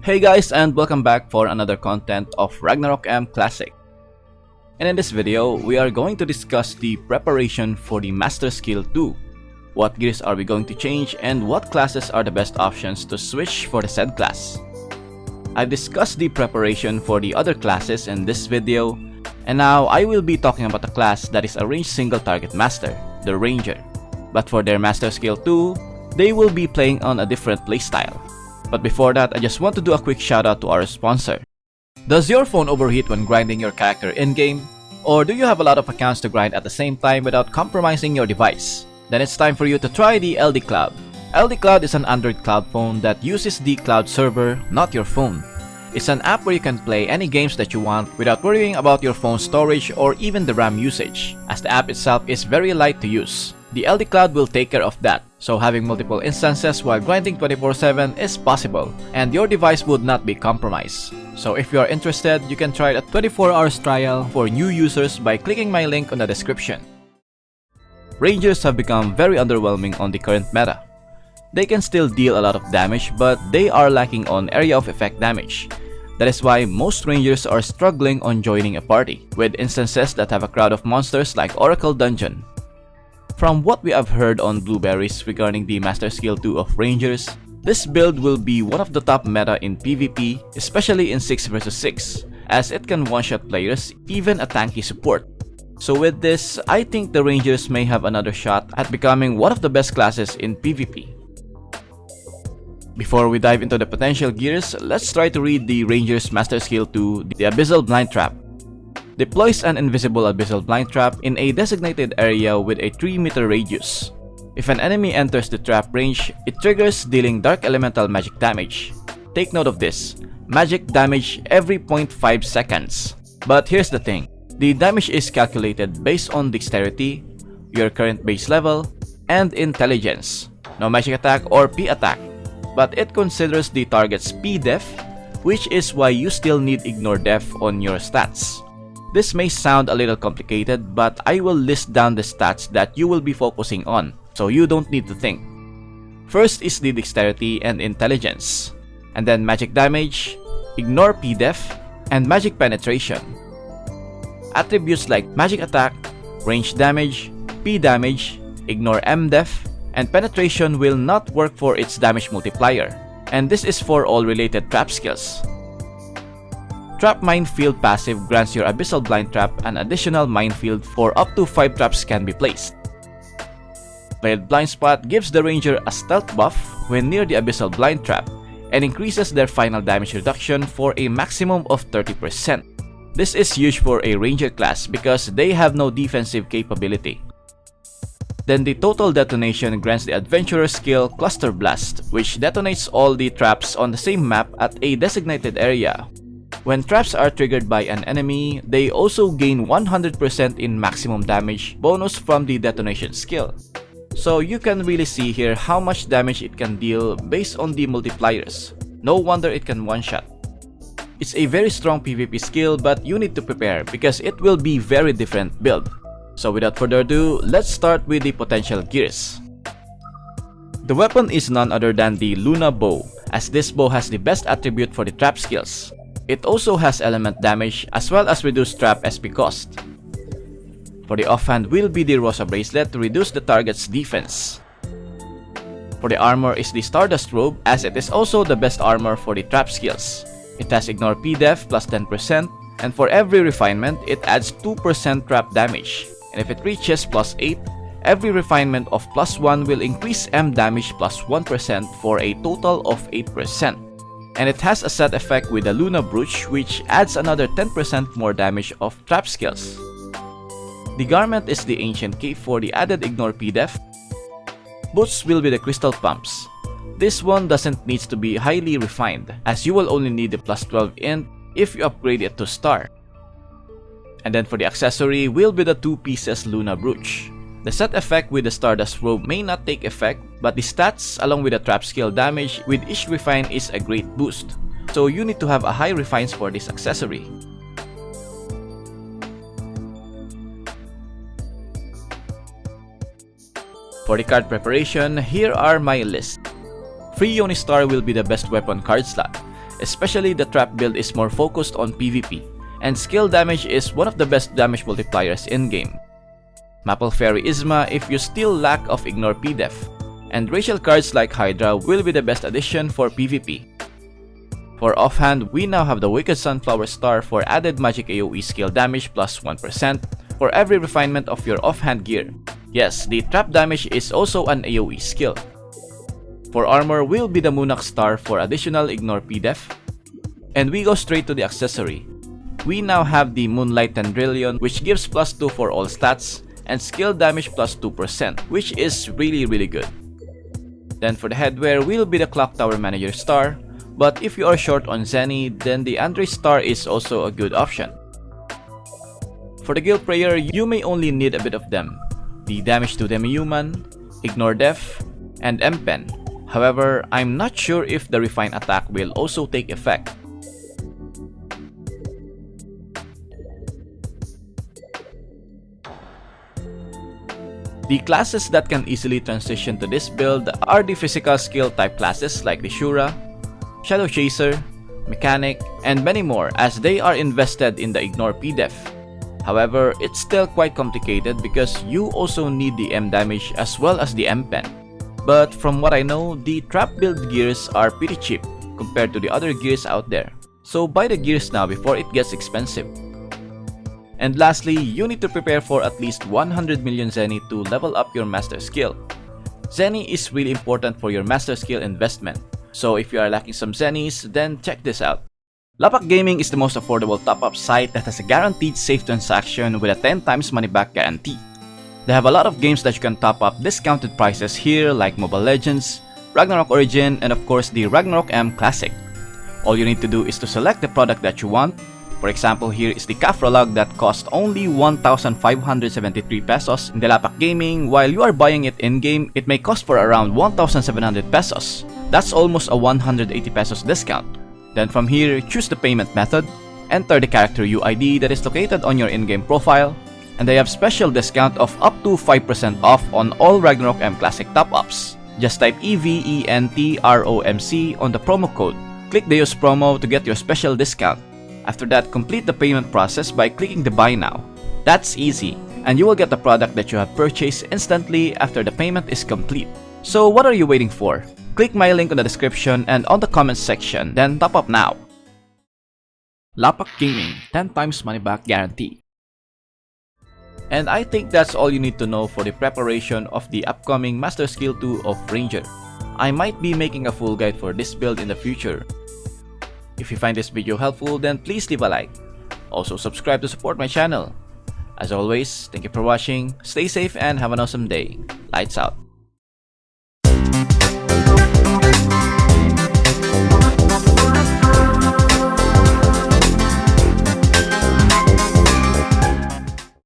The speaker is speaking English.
Hey guys, and welcome back for another content of Ragnarok M Classic. And in this video, we are going to discuss the preparation for the Master Skill 2. What gears are we going to change and what classes are the best options to switch for the said class. I've discussed the preparation for the other classes in this video, and now I will be talking about a class that is a ranged single target master, the Ranger. But for their Master Skill 2, they will be playing on a different playstyle. But before that, I just want to do a quick shout out to our sponsor. Does your phone overheat when grinding your character in-game? Or do you have a lot of accounts to grind at the same time without compromising your device? Then it's time for you to try the LD Cloud. LD Cloud is an Android cloud phone that uses the cloud server, not your phone. It's an app where you can play any games that you want without worrying about your phone's storage or even the RAM usage, as the app itself is very light to use. The LD Cloud will take care of that, so having multiple instances while grinding 24/7 is possible, and your device would not be compromised. So if you are interested, you can try a 24 hours trial for new users by clicking my link on the description. Rangers have become very underwhelming on the current meta. They can still deal a lot of damage, but they are lacking on area of effect damage. That is why most Rangers are struggling on joining a party, with instances that have a crowd of monsters like Oracle Dungeon. From what we have heard on Blueberries regarding the Master Skill 2 of Rangers, this build will be one of the top meta in PvP, especially in 6 vs 6, as it can one-shot players, even a tanky support. So with this, I think the Rangers may have another shot at becoming one of the best classes in PvP. Before we dive into the potential gears, let's try to read the Rangers Master Skill 2, the Abyssal Blind Trap. Deploys an invisible abyssal blind trap in a designated area with a 3-meter radius. If an enemy enters the trap range, it triggers dealing dark elemental magic damage. Take note of this, magic damage every 0.5 seconds. But here's the thing, the damage is calculated based on dexterity, your current base level, and intelligence. No magic attack or P attack, but it considers the target's P def, which is why you still need ignore def on your stats. This may sound a little complicated, but I will list down the stats that you will be focusing on, so you don't need to think. First is the dexterity and intelligence, and then magic damage, ignore P-def, and magic penetration. Attributes like magic attack, range damage, P damage, ignore M-def, and penetration will not work for its damage multiplier, and this is for all related trap skills. Trap Minefield passive grants your Abyssal Blind Trap an additional minefield for up to 5 traps can be placed. Veiled Blind Spot gives the Ranger a stealth buff when near the Abyssal Blind Trap and increases their final damage reduction for a maximum of 30%. This is huge for a Ranger class because they have no defensive capability. Then the Total Detonation grants the Adventurer skill Cluster Blast, which detonates all the traps on the same map at a designated area. When traps are triggered by an enemy, they also gain 100% in maximum damage bonus from the detonation skill. So you can really see here how much damage it can deal based on the multipliers. No wonder it can one-shot. It's a very strong PvP skill, but you need to prepare because it will be very different build. So without further ado, let's start with the potential gears. The weapon is none other than the Luna Bow, as this bow has the best attribute for the trap skills. It also has element damage as well as reduced trap SP cost. For the offhand will be the Rosa Bracelet to reduce the target's defense. For the armor is the Stardust Robe, as it is also the best armor for the trap skills. It has ignore P-def plus 10%, and for every refinement it adds 2% trap damage, and if it reaches plus 8, every refinement of plus 1 will increase M damage plus 1% for a total of 8%. And it has a set effect with the Luna Brooch, which adds another 10% more damage of trap skills. The garment is the Ancient Cape for the added ignore P-def. Boots will be the Crystal Pumps. This one doesn't need to be highly refined, as you will only need the plus 12 int if you upgrade it to star. And then for the accessory will be the 2 pieces Luna Brooch. The set effect with the Stardust Robe may not take effect, but the stats along with the trap skill damage with each refine is a great boost. So you need to have a high refines for this accessory. For the card preparation, here are my list. Free Yoni Star will be the best weapon card slot. especially the trap build is more focused on PvP, and skill damage is one of the best damage multipliers in-game. Maple Fairy Isma if you still lack of Ignore PDEF, and racial cards like Hydra will be the best addition for PvP. For offhand, we now have the Wicked Sunflower Star for added magic AoE skill damage plus 1% for every refinement of your offhand gear. Yes, the trap damage is also an AoE skill. For armor will be the Moonak Star for additional Ignore PDEF. And we go straight to the accessory. We now have the Moonlight Tendrillion, which gives plus 2 for all stats, and skill damage plus 2%, which is really good. Then for the headwear will be the Clock Tower Manager Star, but if you are short on Zeni, then the Andre Star is also a good option. For the Gil Prayer, you may only need a bit of them. The Damage to Demi-Human, Ignore Def, and M-Pen. However, I'm not sure if the Refine attack will also take effect. The classes that can easily transition to this build are the physical skill type classes like the Shura, Shadow Chaser, Mechanic, and many more as they are invested in the Ignore PDEF. However, it's still quite complicated because you also need the M damage as well as the M-Pen. But from what I know, the trap build gears are pretty cheap compared to the other gears out there. So buy the gears now before it gets expensive. And lastly, you need to prepare for at least 100 million Zeni to level up your master skill. Zeni is really important for your master skill investment. So if you are lacking some Zenis, then check this out. Lapak Gaming is the most affordable top-up site that has a guaranteed safe transaction with a 10 times money back guarantee. They have a lot of games that you can top up discounted prices here like Mobile Legends, Ragnarok Origin, and of course the Ragnarok M Classic. All you need to do is to select the product that you want. For example, here is the Kafralog that cost only 1,573 pesos in the Lapak Gaming. While you are buying it in-game, it may cost for around 1,700 pesos. That's almost a 180 pesos discount. Then from here, choose the payment method, enter the character UID that is located on your in-game profile, and they have special discount of up to 5% off on all Ragnarok M Classic top-ups. Just type EVENTROMC on the promo code. Click the use promo to get your special discount. After that, complete the payment process by clicking the buy now. That's easy, and you will get the product that you have purchased instantly after the payment is complete. So what are you waiting for? Click my link in the description and on the comments section, then top up now. Lapak Gaming, 10 times money back guarantee. And I think that's all you need to know for the preparation of the upcoming Master Skill 2 of Ranger. I might be making a full guide for this build in the future. If you find this video helpful, then please leave a like. Also subscribe to support my channel. As always, thank you for watching, stay safe and have an awesome day. Lights out.